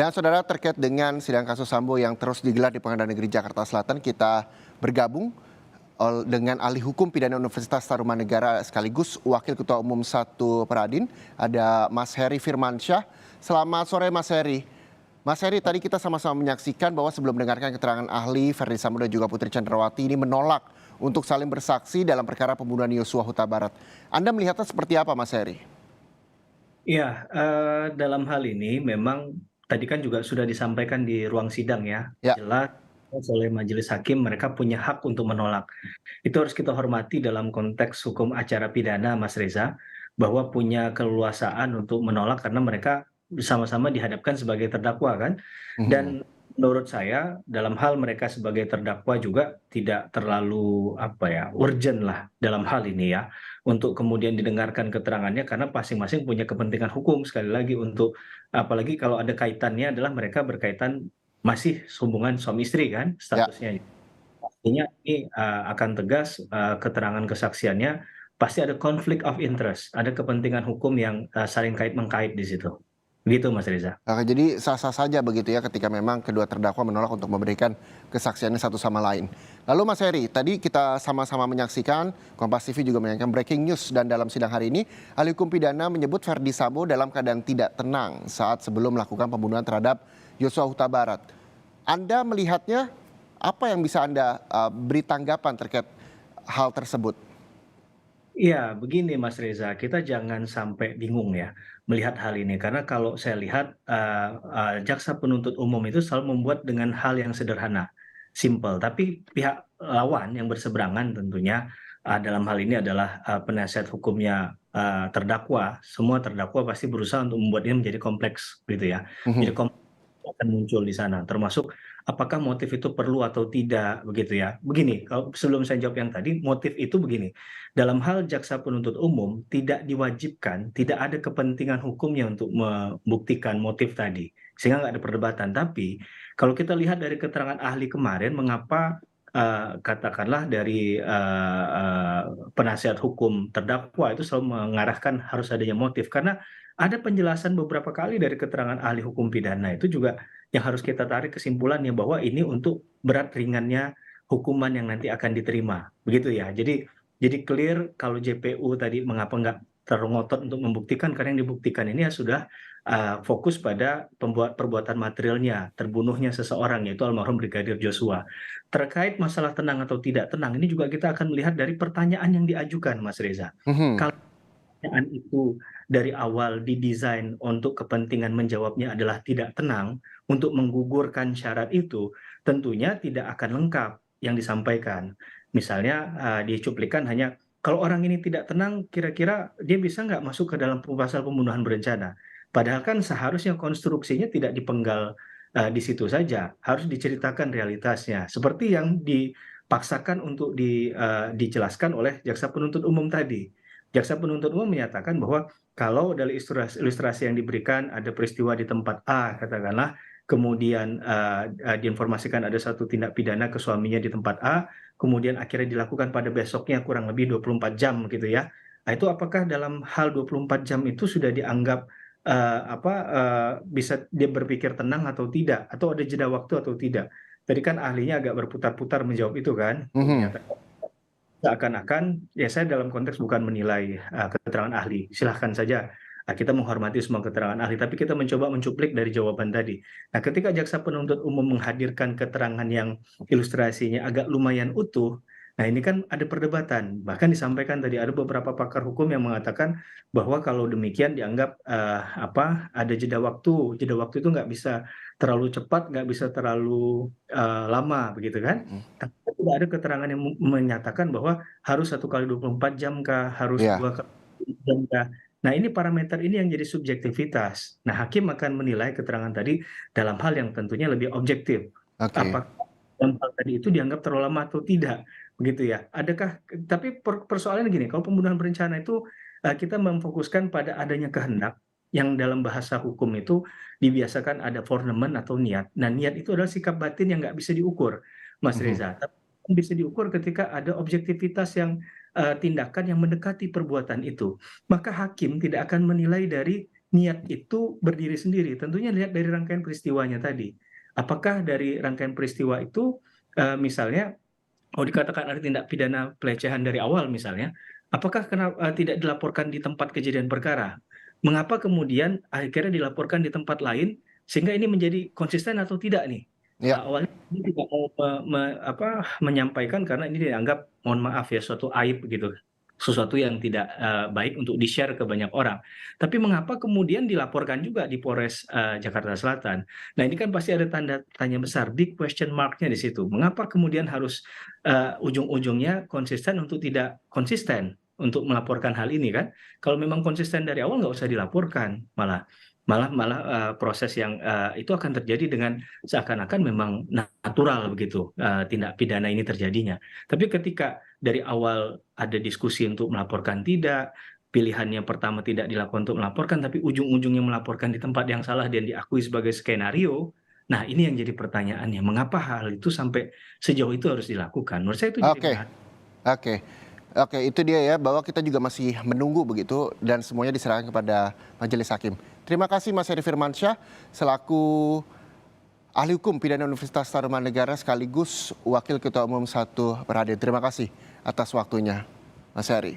Dan saudara, terkait dengan sidang kasus Sambo yang terus digelar di Pengadilan Negeri Jakarta Selatan, kita bergabung dengan ahli hukum pidana Universitas Tarumanegara sekaligus Wakil Ketua Umum 1 Peradin, ada Mas Heri Firmansyah. Selamat sore Mas Heri. Mas Heri, tadi kita sama-sama menyaksikan bahwa sebelum mendengarkan keterangan ahli, Verdi Sambo dan juga Putri Chandrawati ini menolak untuk saling bersaksi dalam perkara pembunuhan Yosua Huta Barat. Anda melihatnya seperti apa Mas Heri? Iya, dalam hal ini memang tadi kan juga sudah disampaikan di ruang sidang ya, Ya. jelas oleh majelis hakim mereka punya hak untuk menolak. Itu harus kita hormati dalam konteks hukum acara pidana, Mas Reza, bahwa punya keleluasaan untuk menolak karena mereka bersama-sama dihadapkan sebagai terdakwa kan. Mhm. Dan menurut saya dalam hal mereka sebagai terdakwa juga tidak terlalu urgent lah dalam hal ini ya untuk kemudian didengarkan keterangannya karena masing-masing punya kepentingan hukum sekali lagi untuk apalagi kalau ada kaitannya adalah mereka berkaitan masih hubungan suami istri kan Ya. statusnya. Artinya ini, akan tegas, keterangan kesaksiannya pasti ada conflict of interest, ada kepentingan hukum yang, saling kait-mengkait di situ. Begitu Mas Reza. Oke, jadi sah-sah saja begitu ya ketika memang kedua terdakwa menolak untuk memberikan kesaksiannya satu sama lain. Lalu Mas Heri, tadi kita sama-sama menyaksikan, Kompas TV juga menyaksikan breaking news dan dalam sidang hari ini, ahli hukum pidana menyebut Verdi Sambo dalam keadaan tidak tenang saat sebelum melakukan pembunuhan terhadap Yosua Huta Barat. Anda melihatnya, apa yang bisa Anda beri tanggapan terkait hal tersebut? Iya, begini Mas Reza, kita jangan sampai bingung ya melihat hal ini karena kalau saya lihat, jaksa penuntut umum itu selalu membuat dengan hal yang sederhana, simpel. Tapi pihak lawan yang berseberangan tentunya, dalam hal ini adalah, penasihat hukumnya, terdakwa, semua terdakwa pasti berusaha untuk membuat ini menjadi kompleks gitu ya. Jadi Mhm. akan muncul di sana, termasuk apakah motif itu perlu atau tidak, begitu ya. Begini, kalau sebelum saya jawab yang tadi, motif itu begini, dalam hal jaksa penuntut umum tidak diwajibkan, tidak ada kepentingan hukumnya untuk membuktikan motif tadi, sehingga nggak ada perdebatan. Tapi kalau kita lihat dari keterangan ahli kemarin, mengapa katakanlah dari penasihat hukum terdakwa itu selalu mengarahkan harus adanya motif, karena ada penjelasan beberapa kali dari keterangan ahli hukum pidana itu juga yang harus kita tarik kesimpulannya bahwa ini untuk berat ringannya hukuman yang nanti akan diterima, begitu ya. Jadi clear kalau JPU tadi mengapa nggak terlalu ngotot untuk membuktikan, karena yang dibuktikan ini ya sudah, fokus pada perbuatan materialnya, terbunuhnya seseorang yaitu almarhum Brigadir Joshua. Terkait masalah tenang atau tidak tenang, ini juga kita akan melihat dari pertanyaan yang diajukan, Mas Reza. Mhm. Kalau pertanyaan itu dari awal didesain untuk kepentingan menjawabnya adalah tidak tenang, untuk menggugurkan syarat itu, tentunya tidak akan lengkap yang disampaikan. Misalnya, dicuplikan hanya, "Kalau orang ini tidak tenang, kira-kira dia bisa nggak masuk ke dalam pasal pembunuhan berencana?" Padahal kan seharusnya konstruksinya tidak dipenggal, di situ saja, harus diceritakan realitasnya. Seperti yang dipaksakan untuk dijelaskan oleh jaksa penuntut umum tadi. Jaksa penuntut umum menyatakan bahwa kalau dari ilustrasi yang diberikan ada peristiwa di tempat A katakanlah, kemudian, diinformasikan ada satu tindak pidana ke suaminya di tempat A, kemudian akhirnya dilakukan pada besoknya kurang lebih 24 jam gitu ya. Nah itu apakah dalam hal 24 jam itu sudah dianggap, bisa dia berpikir tenang atau tidak? Atau ada jeda waktu atau tidak? Tadi kan ahlinya agak berputar-putar menjawab itu kan, Mhm. menyatakan seakan-akan, ya saya dalam konteks bukan menilai, keterangan ahli, silahkan saja, kita menghormati semua keterangan ahli, tapi kita mencoba mencuplik dari jawaban tadi. Nah, ketika jaksa penuntut umum menghadirkan keterangan yang ilustrasinya agak lumayan utuh, nah ini kan ada perdebatan. Bahkan disampaikan tadi ada beberapa pakar hukum yang mengatakan bahwa kalau demikian dianggap, ada jeda waktu itu nggak bisa terlalu cepat, nggak bisa terlalu, lama, begitu kan. Mhm. Tapi tidak ada keterangan yang menyatakan bahwa harus 1 kali 24 jam kah, harus Iya. 2 kali jam kah. Nah ini parameter ini yang jadi subjektivitas. Nah hakim akan menilai keterangan tadi dalam hal yang tentunya lebih objektif. Oke. Apakah dalam hal tadi itu dianggap terlalu lama atau tidak, begitu ya. Adakah tapi persoalannya gini, kalau pembunuhan berencana itu, kita memfokuskan pada adanya kehendak, yang dalam bahasa hukum itu dibiasakan ada forenemen atau niat. Nah niat itu adalah sikap batin yang nggak bisa diukur, Mas Mhm. Reza. Tapi bisa diukur ketika ada objektivitas yang, tindakan yang mendekati perbuatan itu. Maka hakim tidak akan menilai dari niat itu berdiri sendiri. Tentunya lihat dari rangkaian peristiwanya tadi. Apakah dari rangkaian peristiwa itu misalnya dikatakan ada tindak pidana pelecehan dari awal misalnya, apakah tidak dilaporkan di tempat kejadian perkara? Mengapa kemudian akhirnya dilaporkan di tempat lain sehingga ini menjadi konsisten atau tidak nih? Ya, Awalnya ini tidak mau menyampaikan karena ini dianggap mohon maaf ya suatu aib gitu, sesuatu yang tidak baik untuk di-share ke banyak orang. Tapi mengapa kemudian dilaporkan juga di Polres Jakarta Selatan? Nah ini kan pasti ada tanda tanya besar, big question mark-nya di situ. Mengapa kemudian harus ujung-ujungnya konsisten untuk tidak konsisten untuk melaporkan hal ini kan? Kalau memang konsisten dari awal nggak usah dilaporkan, malah malah malah proses yang itu akan terjadi dengan seakan-akan memang natural begitu tindak pidana ini terjadinya. Tapi ketika dari awal ada diskusi untuk melaporkan tidak, pilihannya pertama tidak dilakukan untuk melaporkan, tapi ujung-ujungnya melaporkan di tempat yang salah dan diakui sebagai skenario. Nah, ini yang jadi pertanyaannya, mengapa hal itu sampai sejauh itu harus dilakukan? Menurut saya itu jadi oke, berat. oke. Oke, itu dia ya, bahwa kita juga masih menunggu begitu dan semuanya diserahkan kepada majelis hakim. Terima kasih Mas Heri Firmansyah selaku ahli hukum pidana Universitas Tarumanegara sekaligus Wakil Ketua Umum 1 Perhadian. Terima kasih atas waktunya, Mas Heri.